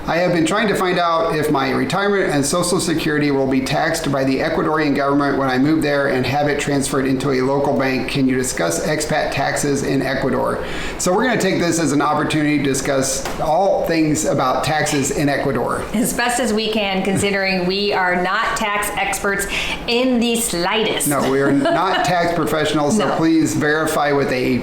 I have been trying to find out if my retirement and Social Security will be taxed by the Ecuadorian government when I move there and have it transferred into a local bank. Can you discuss expat taxes in Ecuador? So we're going to take this as an opportunity to discuss all things about taxes in Ecuador. As best as we can, considering we are not tax experts in the slightest. No, we are not tax professionals, so No. please verify with a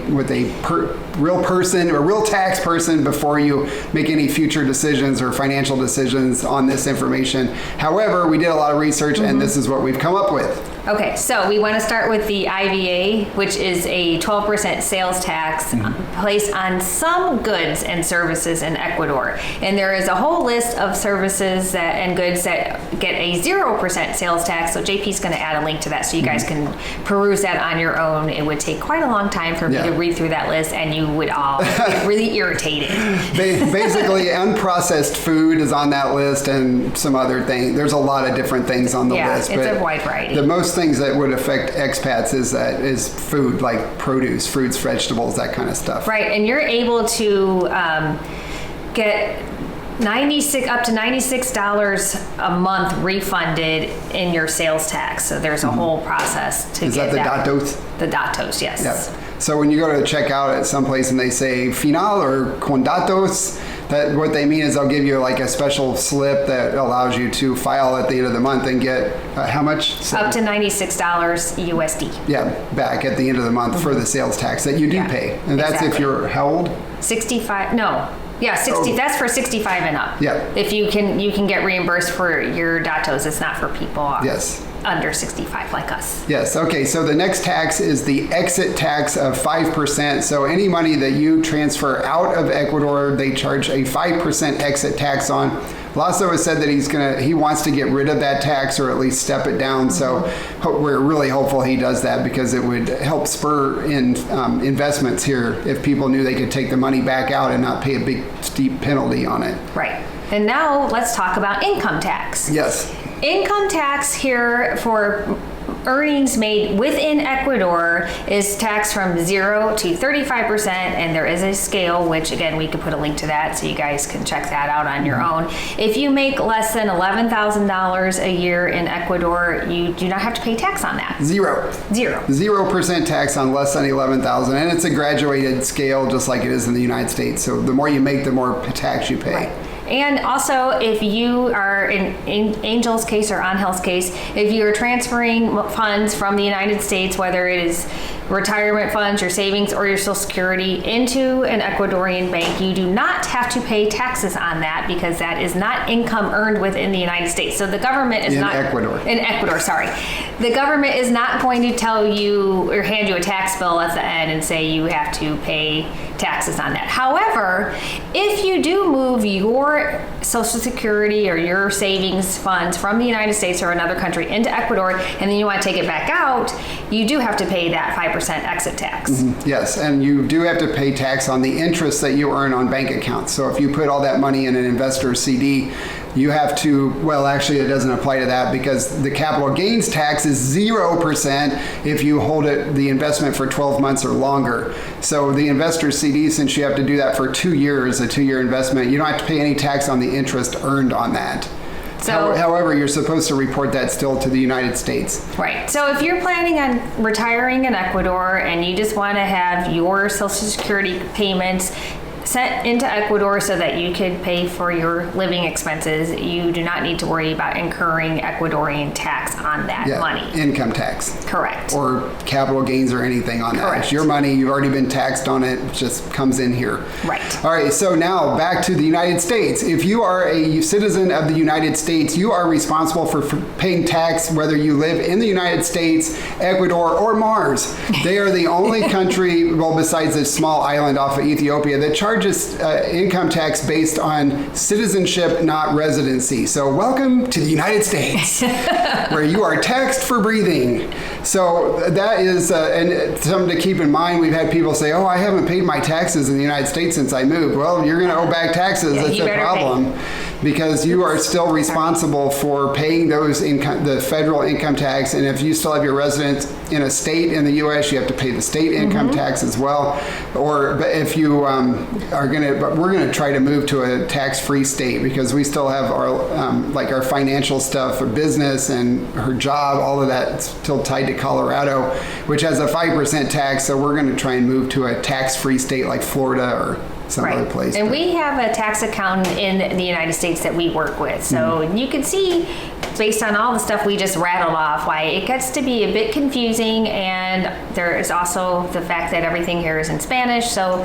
real person or real tax person before you make any future decisions or financial decisions on this information. However, we did a lot of research and this is what we've come up with. Okay, so we want to start with the IVA, which is a 12% sales tax placed on some goods and services in Ecuador. And there is a whole list of services and goods that get a 0% sales tax. So JP's going to add a link to that so you guys can peruse that on your own. It would take quite a long time for me to read through that list, and you would all get really irritated. Basically, unprocessed food is on that list and some other things. There's a lot of different things on the list. Yeah, it's a wide variety. The most things that would affect expats is food, like produce, fruits, vegetables, that kind of stuff. Right, and you're able to get up to $96 a month refunded in your sales tax. So there's a whole process to Is get that the datos? The datos, yes. Yeah. So when you go to check out at some place and they say final or con datos, that what they mean is they'll give you like a special slip that allows you to file at the end of the month and get how much? Up to $96 USD. Yeah, back at the end of the month for the sales tax that you do pay. And that's if you're how old? 65, no. Yeah, 60. That's for 65 and up. Yeah. If you can get reimbursed for your datos. It's not for people under 65 like us. Yes. Okay. So the next tax is the exit tax of 5%. So any money that you transfer out of Ecuador, they charge a 5% exit tax on. Lasso has said that he wants to get rid of that tax or at least step it down. So we're really hopeful he does that because it would help spur in investments here if people knew they could take the money back out and not pay a big steep penalty on it. Right. And now let's talk about income tax. Yes. Income tax here for earnings made within Ecuador is taxed from 0 to 35%, and there is a scale, which again, we could put a link to that so you guys can check that out on your own. If you make less than $11,000 a year in Ecuador, you do not have to pay tax on that. Zero. 0% tax on less than $11,000, and it's a graduated scale just like it is in the United States. So the more you make, the more tax you pay. Right. And also, if you are in Angel's case or Angel's case, if you are transferring funds from the United States, whether it is retirement funds, your savings, or your Social Security into an Ecuadorian bank, you do not have to pay taxes on that because that is not income earned within the United States. So the government is in Ecuador, sorry. The government is not going to tell you or hand you a tax bill at the end and say you have to pay taxes on that. However, if you do move your Social Security or your savings funds from the United States or another country into Ecuador, and then you want to take it back out, you do have to pay that 5% exit tax. Mm-hmm. Yes, and you do have to pay tax on the interest that you earn on bank accounts. So if you put all that money in an investor CD, you have to, well, actually it doesn't apply to that because the capital gains tax is 0% if you hold the investment for 12 months or longer. So the investor CD, since you have to do that for 2 years, a 2-year investment, you don't have to pay any tax on the interest earned on that. So, however, you're supposed to report that still to the United States. Right. So if you're planning on retiring in Ecuador and you just want to have your Social Security payments sent into Ecuador so that you could pay for your living expenses, you do not need to worry about incurring Ecuadorian tax on that money. Income tax. Correct. Or capital gains or anything on that. Correct. It's your money. You've already been taxed on it. It just comes in here. Right. All right. So now back to the United States. If you are a citizen of the United States, you are responsible for paying tax whether you live in the United States, Ecuador, or Mars. They are the only country, well, besides a small island off of Ethiopia, that charges income tax based on citizenship, not residency. So welcome to the United States, where you are taxed for breathing. So that is and something to keep in mind. We've had people say, oh, I haven't paid my taxes in the United States since I moved. Well, you're going to owe back taxes. That's a problem. Because you are still responsible for paying those the federal income tax, and if you still have your residence in a state in the U.S., you have to pay the state income tax as well. Or but if you but we're gonna try to move to a tax-free state because we still have our like our financial stuff, our business and her job, all of that still tied to Colorado, which has a 5% tax. So we're gonna try and move to a tax-free state like Florida or some other place. And we have a tax accountant in the United States that we work with. So you can see, based on all the stuff we just rattled off, why it gets to be a bit confusing. And there is also the fact that everything here is in Spanish. So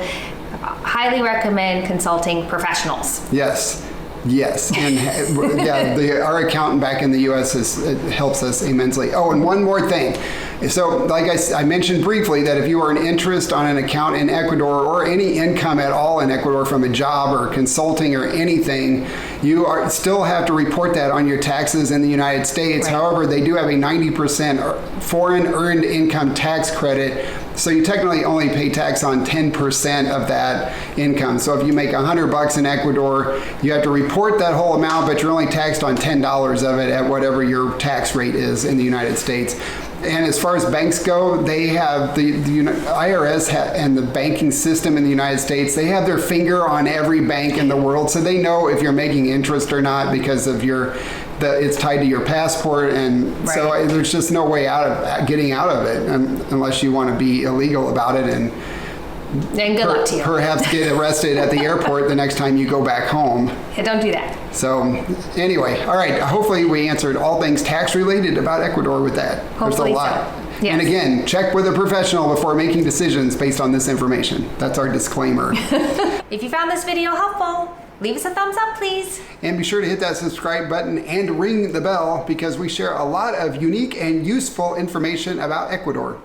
highly recommend consulting professionals. Yes. Yes, and yeah, our accountant back in the U.S. helps us immensely. Oh, and one more thing. So, like I mentioned briefly, that if you are an interest on an account in Ecuador or any income at all in Ecuador from a job or consulting or anything, you still have to report that on your taxes in the United States. Right. However, they do have a 90% foreign earned income tax credit. So you technically only pay tax on 10% of that income. So if you make $100 in Ecuador, you have to report that whole amount, but you're only taxed on $10 of it at whatever your tax rate is in the United States. And as far as banks go, they have the IRS and the banking system in the United States, they have their finger on every bank in the world. So they know if you're making interest or not because of it's tied to your passport. And so there's just no way out of getting out of it unless you want to be illegal about it and good luck to you. Perhaps get arrested at the airport the next time you go back home. Yeah, don't do that. So anyway, all right. Hopefully we answered all things tax related about Ecuador with that. Hopefully There's a lot. so. Yes. And again, check with a professional before making decisions based on this information. That's our disclaimer. If you found this video helpful, leave us a thumbs up, please. And be sure to hit that subscribe button and ring the bell because we share a lot of unique and useful information about Ecuador.